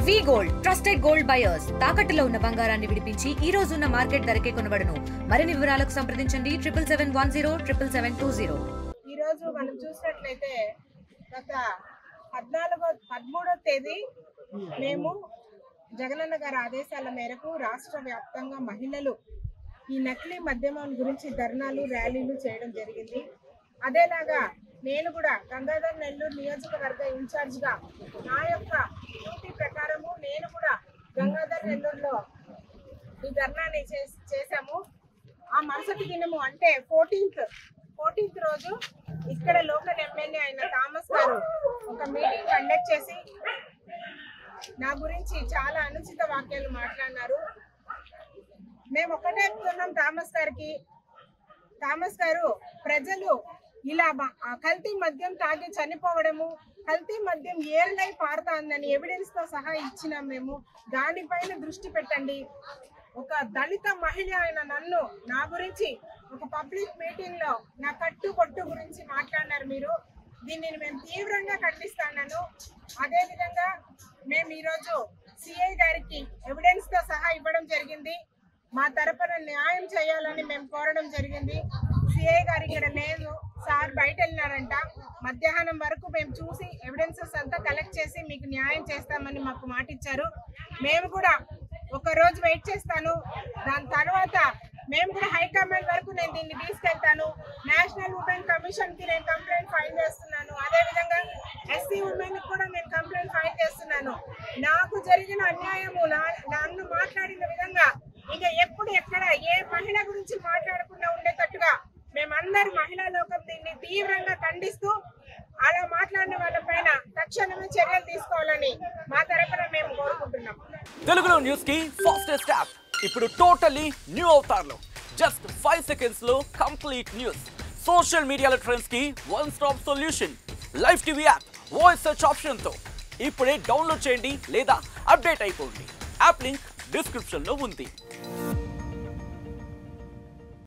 వి gold trusted gold buyers తాకట్టులో ఉన్న బంగారాన్ని విడిపించి ఈ రోజు ఉన్న మార్కెట్ ధరకే కొనబడును. మరిన్ని వివరాలకు సంప్రదించండి 7710772020. ఈ రోజు మనం చూసినట్లయితే గత 13వ తేదీ మేము జగనన్న గారి ఆదేశాల మేరకు రాష్ట్ర వ్యాప్తంగా మహిళలు ఈ నకిలీ మద్యమం గురించి ధర్నాలు ర్యాలీలు చేయడం జరిగింది. అదేలాగా నేను కూడా గంగాధర్ నెల్లూరు నియోజకవర్గ ఇన్ఛార్జ్గా నా యొక్క డ్యూటీ ప్రకారము నేను కూడా గంగాధర్ నెల్లూరులో ఈ ధర్నాని చేశాము. ఆ మరుసటి దినము అంటే 14th రోజు ఇక్కడ లోకల్ ఎమ్మెల్యే అయిన థామస్ గారు ఒక మీటింగ్ కండక్ట్ చేసి నా గురించి చాలా అనుచిత వాక్యాలు మాట్లాడినారు. మేము ఒకటే చెప్తున్నాం థామస్ గారు ప్రజలు ఇలా కల్తీ మద్యం తాగి చనిపోవడము, కల్తీ మద్యం ఏర్లై పారుతుందని ఎవిడెన్స్ తో సహా ఇచ్చినాం. మేము దానిపైన దృష్టి పెట్టండి. ఒక దళిత మహిళ అయిన నన్ను నా గురించి ఒక పబ్లిక్ మీటింగ్ లో నా కట్టుబొట్టు గురించి మాట్లాడినారు మీరు. దీన్ని మేము తీవ్రంగా ఖండిస్తున్నాను. అదే విధంగా మేము ఈరోజు సిఐ గారికి ఎవిడెన్స్ తో సహా ఇవ్వడం జరిగింది. మా తరపున న్యాయం చేయాలని మేము కోరడం జరిగింది. సిఐ గారు ఇక్కడ లేదు, సార్ బయట వెళ్ళినారంట. మధ్యాహ్నం వరకు మేము చూసి ఎవిడెన్సెస్ అంతా కలెక్ట్ చేసి మీకు న్యాయం చేస్తామని మాకు మాట ఇచ్చారు. మేము కూడా ఒక రోజు వెయిట్ చేస్తాను. దాని తర్వాత మేము కూడా హైకమాండ్ వరకు నేను దీన్ని తీసుకెళ్తాను. నేషనల్ ఉమెన్ కమిషన్ కి నేను కంప్లైంట్ ఫైల్ చేస్తున్నాను. అదేవిధంగా ఎస్సీ ఉమెన్ కూడా నేను కంప్లైంట్ ఫైల్ చేస్తున్నాను. నాకు జరిగిన అన్యాయము, నన్ను మాట్లాడిన విధంగా ఇంకా ఎప్పుడు ఎక్కడ ఏ మహిళ గురించి మాట్లాడకుండా ఉండేటట్టుగా మేమందరూ మహిళా లోకం దీన్ని తీవ్రంగా ఖండిస్తూ అలా మాట్లాడిన వాళ్ళపైన తక్షణమే చర్యలు తీసుకోవాలని మా తరపున మేము కోరుకుంటున్నాం. తెలుగులో న్యూస్ కి ఫాస్టెస్ట్ యాప్ ఇప్పుడు టోటల్లీ న్యూ అవతార్లో జస్ట్ 5 seconds లో కంప్లీట్ న్యూస్. సోషల్ మీడియాలో ట్రెండ్స్ కి one stop solution. Live TV app voice search option తో ఇప్పుడే డౌన్లోడ్ చేయండి లేదా అప్డేట్ అయిపోండి. యాప్ లింక్ డిస్క్రిప్షన్ లో ఉంది.